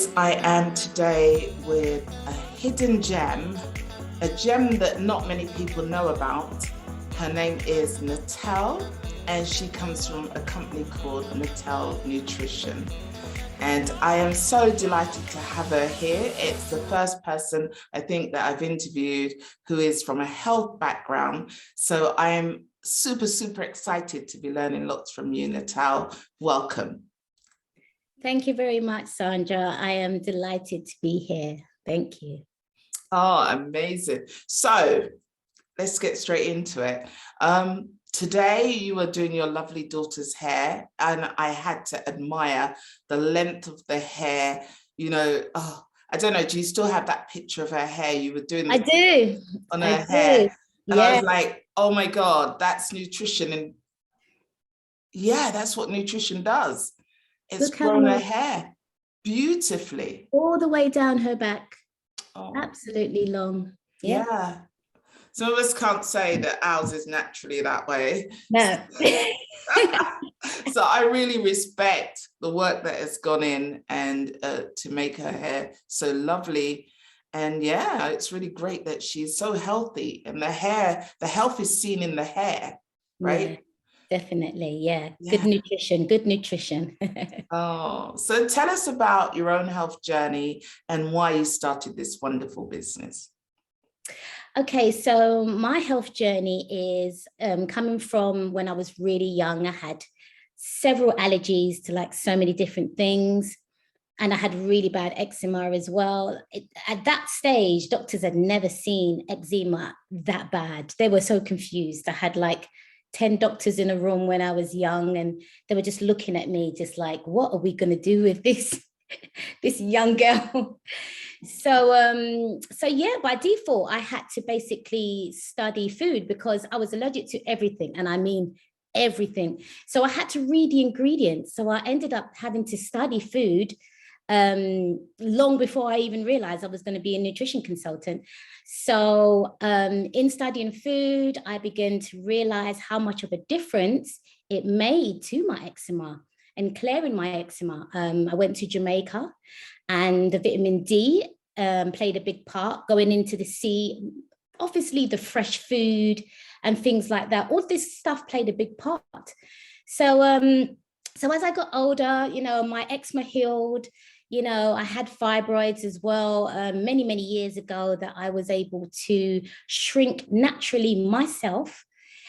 guys, I am today with a hidden gem, a gem that not many people know about. Her name is Natel, and she comes from a company called Natel Nutrition. And I am so delighted to have her here. It's the first person I think that I've interviewed who is from a health background. So I am super, super excited to be learning lots from you, Natel. Welcome. Thank you very much, Sandra. I am delighted to be here. Thank you. Oh, amazing. So let's get straight into it. Today you were doing your lovely daughter's hair, and I had to admire the length of the hair. You know, oh, I don't know, do you still have that picture of her hair? You were doing I do. on her I hair. do. And I Yeah. was like, oh my God, that's nutrition. And yeah, that's what nutrition does. It's Look how grown her long, hair beautifully. all the way down her back. Oh, Absolutely long. Yeah. yeah. Some of us can't say that ours is naturally that way. No. So I really respect the work that has gone in and to make her hair so lovely. And yeah, it's really great that she's so healthy, and the health is seen in the hair, right? Yeah, definitely. Yeah. Yeah. Good nutrition. Good nutrition. Oh, so tell us about your own health journey and why you started this wonderful business. Okay, so my health journey is coming from when I was really young. I had several allergies to like so many different things. And I had really bad eczema as well. At that stage, doctors had never seen eczema that bad. They were so confused. I had like 10 doctors in a room when I was young, and they were just looking at me just like, what are we going to do with this, this young girl? So yeah, by default, I had to basically study food because I was allergic to everything. And I mean, everything. So I had to read the ingredients. So I ended up having to study food long before I even realized I was going to be a nutrition consultant. So in studying food, I began to realize how much of a difference it made to my eczema and clearing my eczema. I went to Jamaica, and the vitamin D played a big part. Going into the sea, obviously the fresh food and things like that, all this stuff played a big part. So as I got older, you know, my eczema healed. You know, I had fibroids as well many, many years ago that I was able to shrink naturally myself.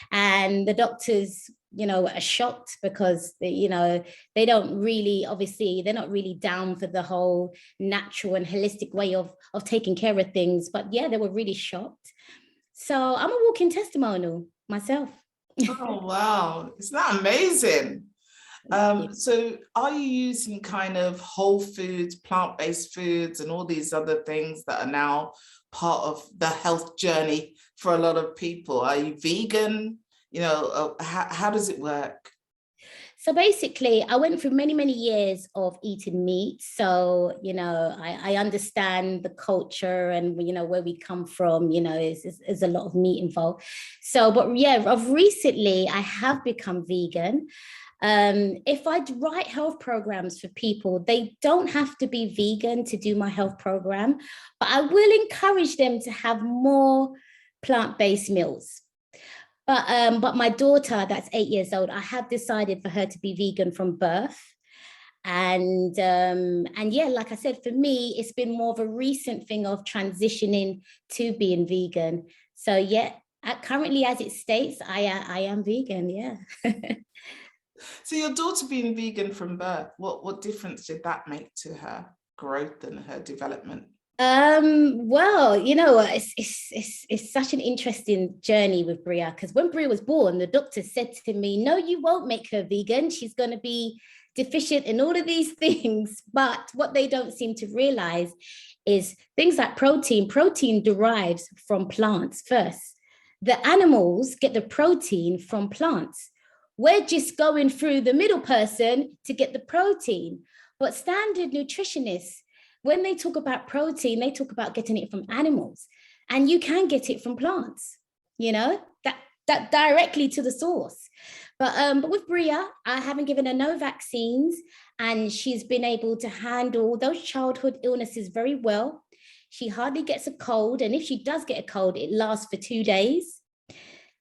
And the doctors, you know, are shocked because, you know, they don't really, obviously, they're not really down for the whole natural and holistic way of taking care of things. But yeah, they were really shocked. So I'm a walking testimonial myself. Oh, wow. Isn't that amazing? So are you using kind of whole foods, plant-based foods, and all these other things that are now part of the health journey for a lot of people? Are you vegan? You know, how does it work? So basically, I went through many, many years of eating meat. So, you know, I understand the culture and, you know, where we come from, you know, is a lot of meat involved. So, but yeah, of recently, I have become vegan. If I write health programs for people, they don't have to be vegan to do my health program, but I will encourage them to have more plant-based meals. But my daughter, that's 8 years old, I have decided for her to be vegan from birth. And yeah, like I said, for me, it's been more of a recent thing of transitioning to being vegan. So yeah, currently as it states, I am vegan, yeah. So your daughter being vegan from birth, what difference did that make to her growth and her development? Well, you know, it's such an interesting journey with Bria, because when Bria was born, the doctor said to me, no, you won't make her vegan. She's going to be deficient in all of these things. But what they don't seem to realize is things like protein. Protein derives from plants first. The animals get the protein from plants. We're just going through the middle person to get the protein. But standard nutritionists, when they talk about protein, they talk about getting it from animals, and you can get it from plants, you know, that directly to the source. But with Bria, I haven't given her no vaccines. and she's been able to handle those childhood illnesses very well. She hardly gets a cold, and if she does get a cold, it lasts for 2 days.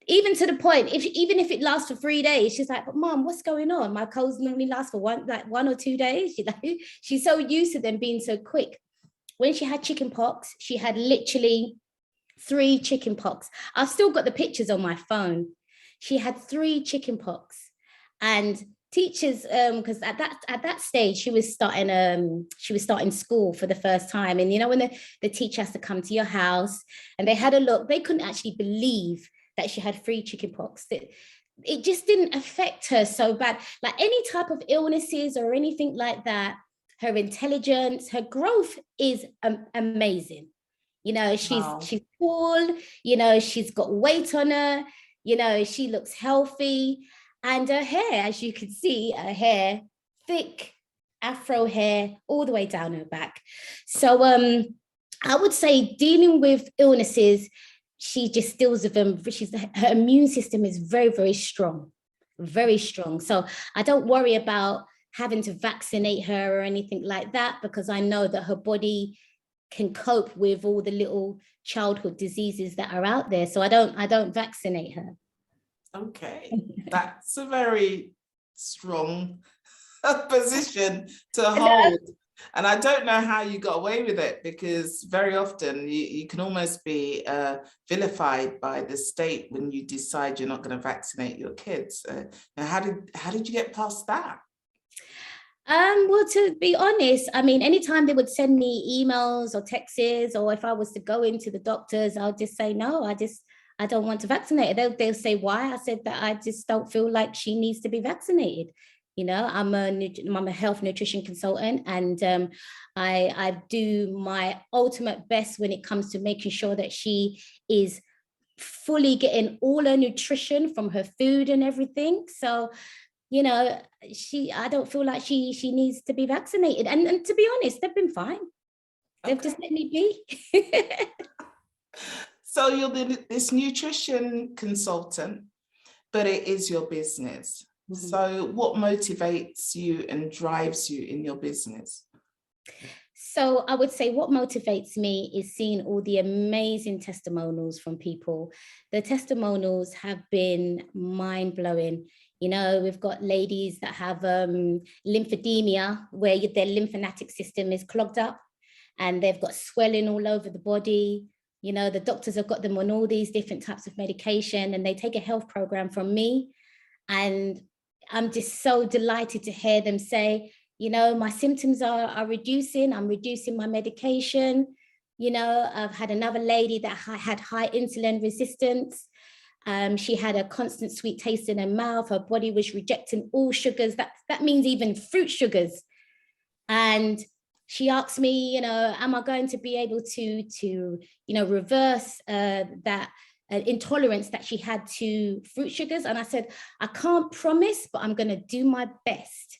Even to the point, even if it lasts for 3 days, she's like, "But Mom, what's going on? My colds normally last for 1 or 2 days." She's so used to them being so quick. When she had chicken pox, she had literally 3 chicken pox. I've still got the pictures on my phone. She had 3 chicken pox, and teachers, because at that stage she was starting school for the first time, and you know, when the teacher has to come to your house, and they had a look, they couldn't actually believe that she had 3 chicken pox. It just didn't affect her so bad. Like any type of illnesses or anything like that, her intelligence, her growth is amazing. You know, she's tall, you know, she's got weight on her, you know, she looks healthy. And her hair, as you can see, her hair, thick afro hair all the way down her back. So I would say dealing with illnesses, she just deals with them. Her immune system is very, very strong, very strong. So I don't worry about having to vaccinate her or anything like that, because I know that her body can cope with all the little childhood diseases that are out there. So I don't vaccinate her. Okay, that's a very strong position to hold. And I don't know how you got away with it, because very often you can almost be vilified by the state when you decide you're not going to vaccinate your kids. Now, how did you get past that? Well, to be honest, I mean, anytime they would send me emails or texts, or if I was to go into the doctors, I'll just say, no, I don't want to vaccinate her. They'll say, why? I said that I just don't feel like she needs to be vaccinated. You know, I'm a health nutrition consultant, and I do my ultimate best when it comes to making sure that she is fully getting all her nutrition from her food and everything. So, you know, I don't feel like she needs to be vaccinated. And to be honest, they've been fine. They've just let me be. So you're this nutrition consultant, but it is your business. Mm-hmm. So what motivates you and drives you in your business? So I would say what motivates me is seeing all the amazing testimonials from people. The testimonials have been mind-blowing. You know, we've got ladies that have lymphedema, where their lymphatic system is clogged up and they've got swelling all over the body. You know, the doctors have got them on all these different types of medication, and they take a health program from me. And I'm just so delighted to hear them say, you know, my symptoms are reducing. I'm reducing my medication. You know, I've had another lady that had high insulin resistance. She had a constant sweet taste in her mouth. Her body was rejecting all sugars. That means even fruit sugars. And she asked me, you know, am I going to be able to you know, reverse that intolerance that she had to fruit sugars? And I said, I can't promise, but I'm going to do my best.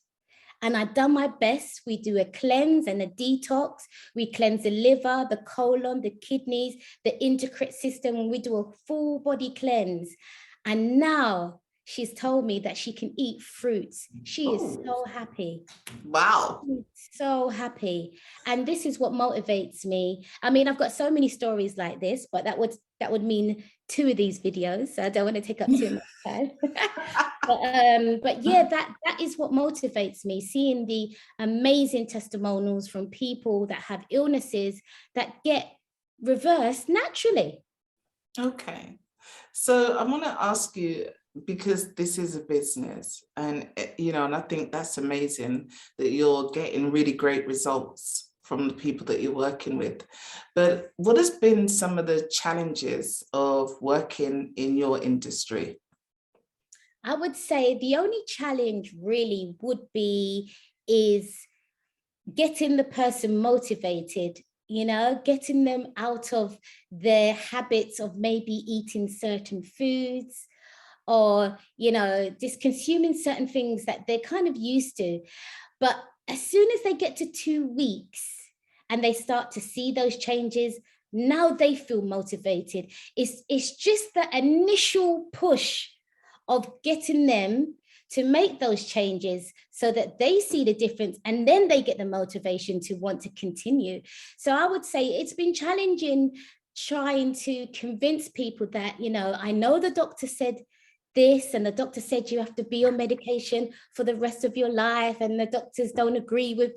And I've done my best. We do a cleanse and a detox. We cleanse the liver, the colon, the kidneys, the endocrine system, and we do a full body cleanse. And now she's told me that she can eat fruits. She is so happy. Wow. So happy. And this is what motivates me. I mean, I've got so many stories like this, but that would mean 2 of these videos. So I don't want to take up too much time. But yeah, that is what motivates me, seeing the amazing testimonials from people that have illnesses that get reversed naturally. Okay. So I want to ask you, because this is a business, and you know, and I think that's amazing that you're getting really great results from the people that you're working with. But what has been some of the challenges of working in your industry? I would say the only challenge really would be is getting the person motivated, you know, getting them out of their habits of maybe eating certain foods, or, you know, just consuming certain things that they're kind of used to. But as soon as they get to 2 weeks and they start to see those changes, now they feel motivated. It's just the initial push of getting them to make those changes so that they see the difference and then they get the motivation to want to continue. So I would say it's been challenging trying to convince people that, you know, I know the doctor said this and the doctor said you have to be on medication for the rest of your life, and the doctors don't agree with,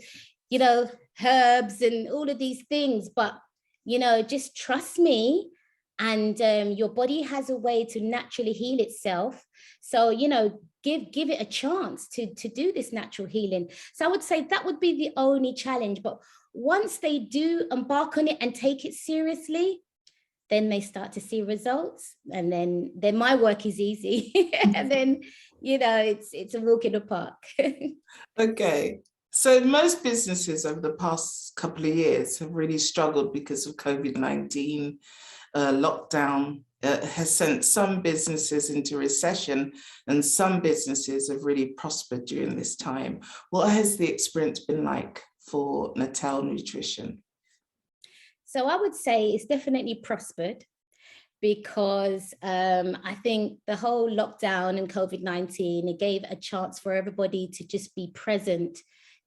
you know, herbs and all of these things, but, you know, just trust me, and your body has a way to naturally heal itself. So, you know, give it a chance to do this natural healing. So I would say that would be the only challenge. But once they do embark on it and take it seriously, then they start to see results, and then my work is easy. And then, you know, it's a walk in the park. Okay. So most businesses over the past couple of years have really struggled because of COVID-19. Lockdown has sent some businesses into recession, and some businesses have really prospered during this time. What has the experience been like for Natel Nutrition? So I would say it's definitely prospered, because I think the whole lockdown and COVID-19, it gave a chance for everybody to just be present,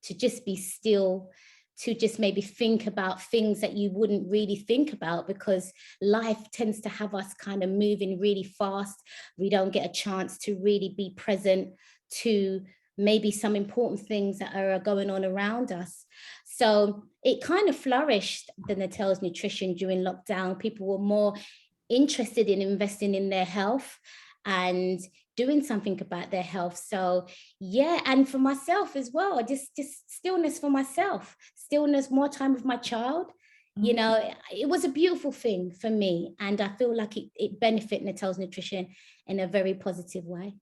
to just be still, to just maybe think about things that you wouldn't really think about, because life tends to have us kind of moving really fast. We don't get a chance to really be present to maybe some important things that are going on around us. So it kind of flourished, the Natel's Nutrition, during lockdown. People were more interested in investing in their health and doing something about their health. So yeah, and for myself as well, just stillness for myself, stillness, more time with my child. You know, it was a beautiful thing for me, and I feel like it benefited Natel's Nutrition in a very positive way.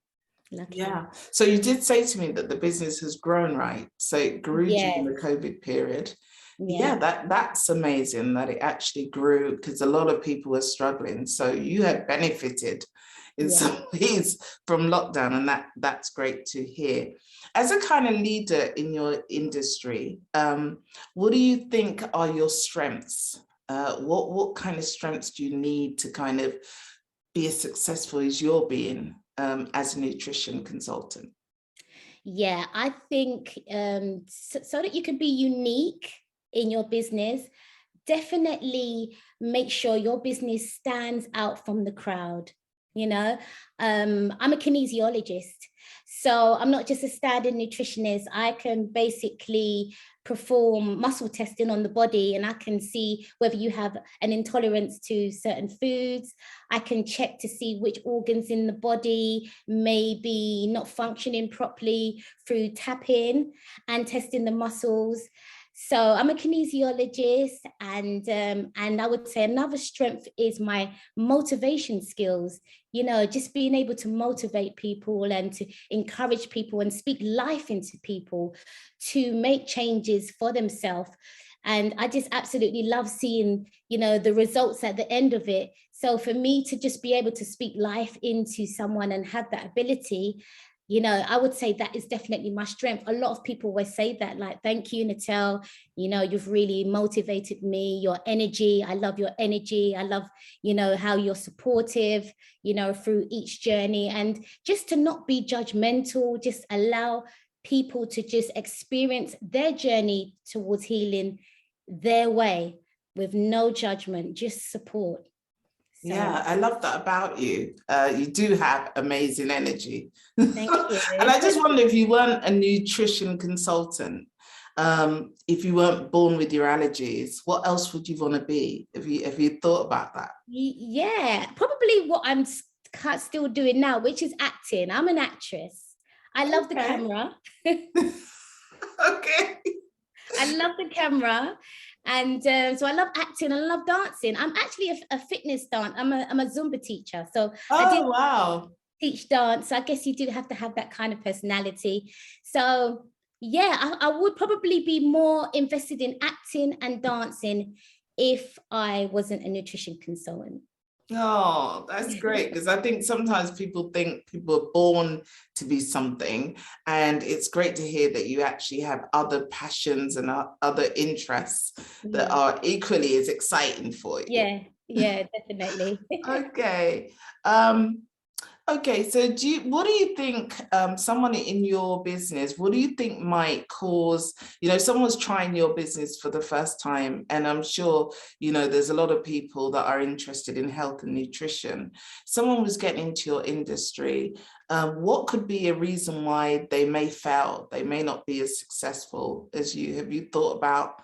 Lucky. Yeah. So you did say to me that the business has grown, right? So it grew during the COVID period. Yeah, that's amazing that it actually grew, because a lot of people were struggling. So you had benefited in some ways from lockdown, and that's great to hear. As a kind of leader in your industry, what do you think are your strengths? What kind of strengths do you need to kind of be as successful as you're being as a nutrition consultant? Yeah, I think so that you can be unique in your business, definitely make sure your business stands out from the crowd. You know, I'm a kinesiologist, so I'm not just a standard nutritionist. I can basically perform muscle testing on the body, and I can see whether you have an intolerance to certain foods. I can check to see which organs in the body may be not functioning properly through tapping and testing the muscles. So I'm a kinesiologist, and I would say another strength is my motivation skills. You know, just being able to motivate people and to encourage people and speak life into people to make changes for themselves. And I just absolutely love seeing, you know, the results at the end of it. So for me to just be able to speak life into someone and have that ability, you know, I would say that is definitely my strength. A lot of people always say that, like, thank you, Natel. You know, you've really motivated me, your energy. I love your energy. I love, you know, how you're supportive, you know, through each journey, and just to not be judgmental, just allow people to just experience their journey towards healing their way with no judgment, just support. So, yeah, I love that about you. You do have amazing energy. Thank you. And I just wonder, if you weren't a nutrition consultant, if you weren't born with your allergies, what else would you want to be? Have you thought about that? Yeah, probably what I'm still doing now, which is acting. I'm an actress. I love the camera. Okay. I love the camera. And so I love acting, I love dancing. I'm actually a fitness dance. I'm a Zumba teacher. So I do Wow. teach dance. So I guess you do have to have that kind of personality. So yeah, I would probably be more invested in acting and dancing if I wasn't a nutrition consultant. Oh, that's great, because I think sometimes people think people are born to be something, and it's great to hear that you actually have other passions and other interests that are equally as exciting for you. Yeah, definitely. Okay. Okay, so what do you think, someone in your business, what do you think might cause, someone's trying your business for the first time, and I'm sure, there's a lot of people that are interested in health and nutrition. Someone was getting into your industry. What could be a reason why they may fail? They may not be as successful as you. Have you thought about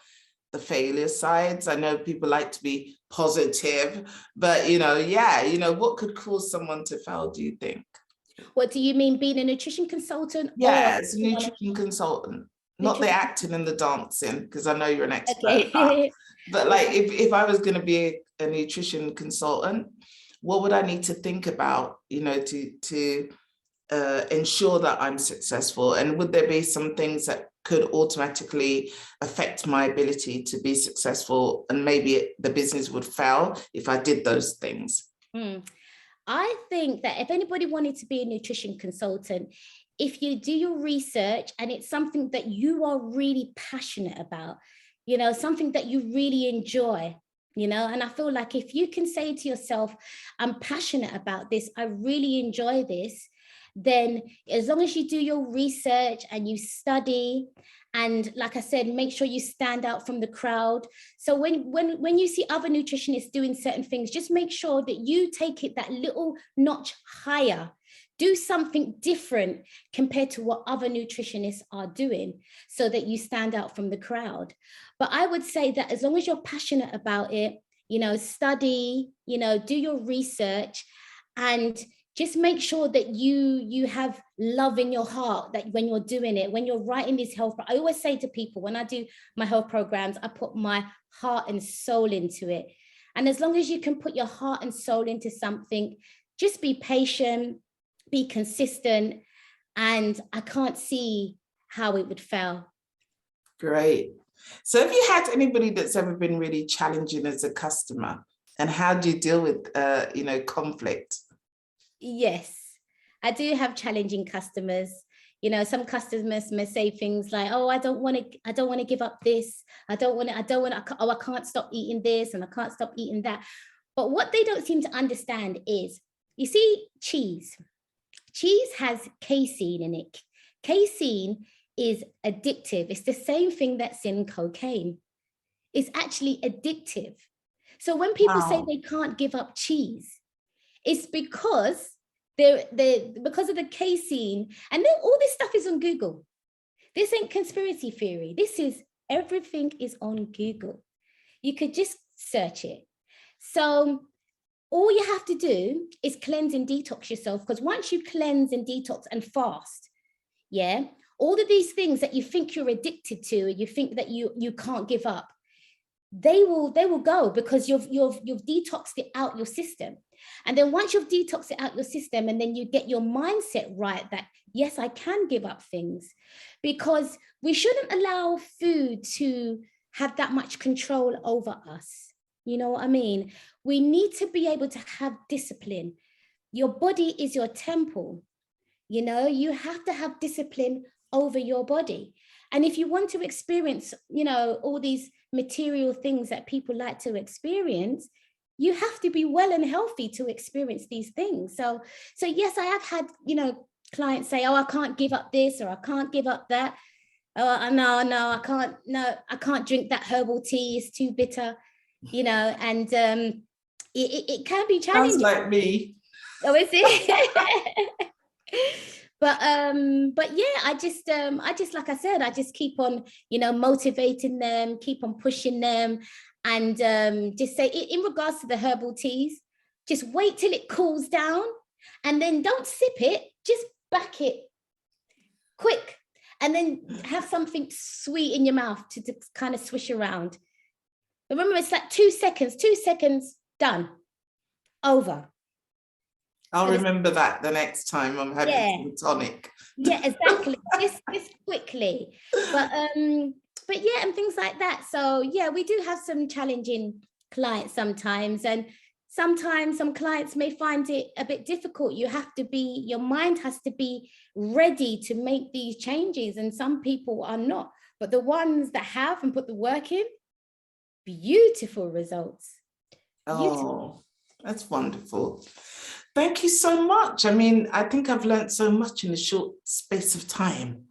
the failure sides? I know people like to be positive, but what could cause someone to fail, do you think? What do you mean, being a nutrition consultant or Yeah, as a nutrition consultant, not the nutrition? acting and the dancing, because I know you're an expert at that. Okay. But like, if I was going to be a nutrition consultant, what would I need to think about, to ensure that I'm successful? And would there be some things that could automatically affect my ability to be successful, and maybe the business would fail if I did those things? I think that if anybody wanted to be a nutrition consultant, if you do your research and it's something that you are really passionate about, something that you really enjoy, and I feel like if you can say to yourself, I'm passionate about this, I really enjoy this, then as long as you do your research and you study, and like I said, make sure you stand out from the crowd. So when you see other nutritionists doing certain things, just make sure that you take it that little notch higher. Do something different compared to what other nutritionists are doing, so that you stand out from the crowd. But I would say that as long as you're passionate about it, study, do your research, and just make sure that you have love in your heart, that when you're doing it, when you're writing these health, I always say to people, when I do my health programs, I put my heart and soul into it. And as long as you can put your heart and soul into something, just be patient, be consistent, and I can't see how it would fail. Great. So have you had anybody that's ever been really challenging as a customer, and how do you deal with, conflict? Yes, I do have challenging customers. Some customers may say things like, oh, I don't want to give up this. I can't stop eating this and I can't stop eating that. But what they don't seem to understand is, you see, cheese has casein in it. Casein is addictive. It's the same thing that's in cocaine. It's actually addictive. So when people say they can't give up cheese, it's because because of the casein. And then all this stuff is on Google. This ain't conspiracy theory. Everything is on Google. You could just search it. So all you have to do is cleanse and detox yourself, because once you cleanse and detox and fast, all of these things that you think you're addicted to, you think that you can't give up, they will go, because you've detoxed it out your system. And then once you've detoxed it out your system, and then you get your mindset right that, yes, I can give up things, because we shouldn't allow food to have that much control over us. You know what I mean? We need to be able to have discipline. Your body is your temple. You have to have discipline over your body. And if you want to experience, all these material things that people like to experience, you have to be well and healthy to experience these things. So yes, I have had, clients say, oh, I can't give up this, or I can't give up that. Oh, no, I can't drink that herbal tea, it's too bitter, and it can be challenging. Sounds like me. Oh, is it? But yeah, I just like I said, I just keep on, motivating them, keep on pushing them, and just say, in regards to the herbal teas, just wait till it cools down, and then don't sip it, just back it quick, and then have something sweet in your mouth to kind of swish around. Remember, it's like 2 seconds, done, over. I'll remember that the next time I'm having some tonic. Yeah, exactly. Just quickly. But yeah, and things like that. So yeah, we do have some challenging clients sometimes, and sometimes some clients may find it a bit difficult. Your mind has to be ready to make these changes, and some people are not. But the ones that have and put the work in, beautiful results. Beautiful. Oh, That's wonderful. Thank you so much. I mean, I think I've learned so much in a short space of time.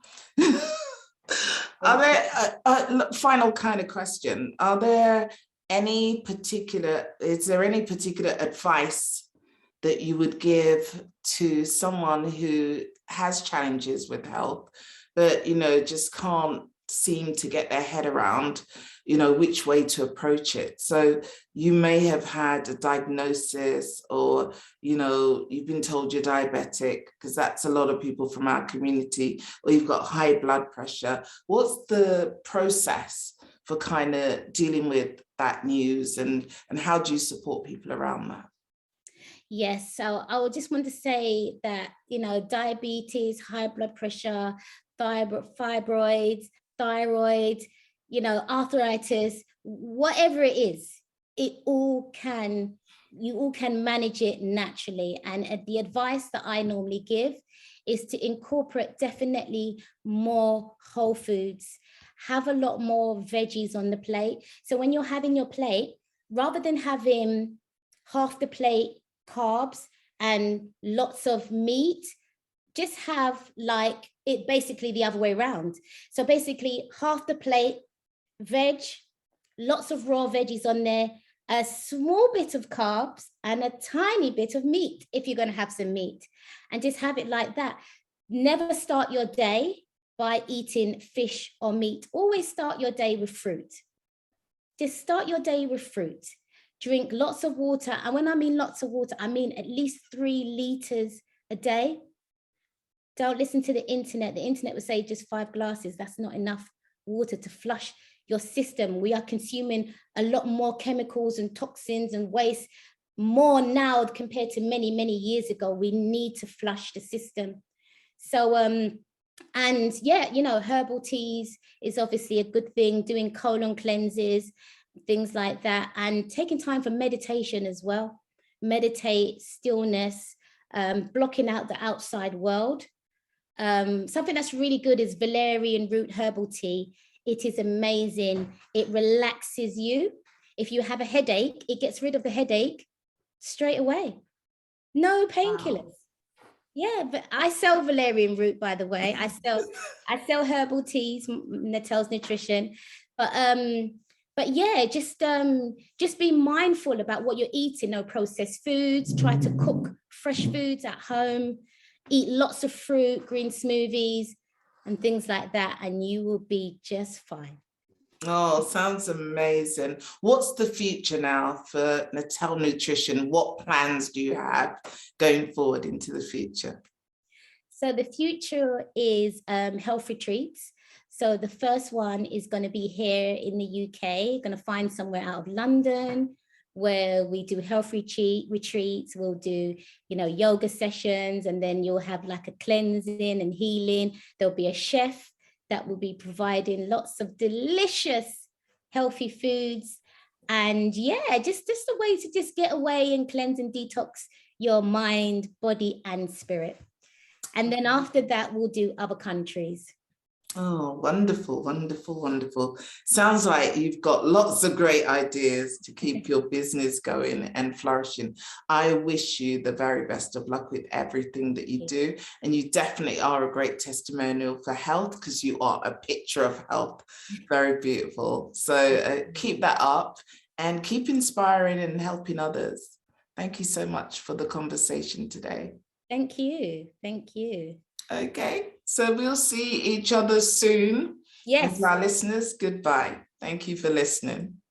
Are there, final kind of question, are there is there any particular advice that you would give to someone who has challenges with health, but, just can't seem to get their head around, which way to approach it? So you may have had a diagnosis, or, you've been told you're diabetic, because that's a lot of people from our community, or you've got high blood pressure. What's the process for kind of dealing with that news, and how do you support people around that? Yes, so I would just want to say that, diabetes, high blood pressure, fibroids, thyroid, arthritis, whatever it is, you all can manage it naturally. And the advice that I normally give is to incorporate definitely more whole foods, have a lot more veggies on the plate. So when you're having your plate, rather than having half the plate carbs and lots of meat, just have like it basically the other way around. So basically half the plate veg, lots of raw veggies on there, a small bit of carbs and a tiny bit of meat if you're going to have some meat, and just have it like that. Never start your day by eating fish or meat. Always start your day with fruit. Just start your day with fruit. Drink lots of water. And when I mean lots of water, I mean at least 3 liters a day. Don't listen to the internet. The internet will say just 5 glasses. That's not enough water to flush your system. We are consuming a lot more chemicals and toxins and waste more now compared to many, many years ago. We need to flush the system. So, and yeah, herbal teas is obviously a good thing, doing colon cleanses, things like that, and taking time for meditation as well. Meditate, stillness, blocking out the outside world. Something that's really good is valerian root herbal tea. It is amazing. It relaxes you. If you have a headache, it gets rid of the headache straight away. No painkillers. Wow. Yeah, but I sell valerian root, by the way. I sell herbal teas, Natel's Nutrition. But yeah, just be mindful about what you're eating. No processed foods. Try to cook fresh foods at home. Eat lots of fruit, green smoothies, and things like that, and you will be just fine. Oh, sounds amazing. What's the future now for Natel Nutrition? What plans do you have going forward into the future? So the future is health retreats. So the first one is going to be here in the UK, going to find somewhere out of London, where we do health retreats. We'll do, yoga sessions, and then you'll have like a cleansing and healing. There'll be a chef that will be providing lots of delicious, healthy foods. And yeah, just a way to just get away and cleanse and detox your mind, body, and spirit. And then after that, we'll do other countries. Oh, wonderful, wonderful, wonderful. Sounds like you've got lots of great ideas to keep your business going and flourishing. I wish you the very best of luck with everything that you do. And you definitely are a great testimonial for health, because you are a picture of health. Very beautiful. So keep that up and keep inspiring and helping others. Thank you so much for the conversation today. Thank you. Thank you. Okay, so we'll see each other soon. Yes. And to our listeners, goodbye. Thank you for listening.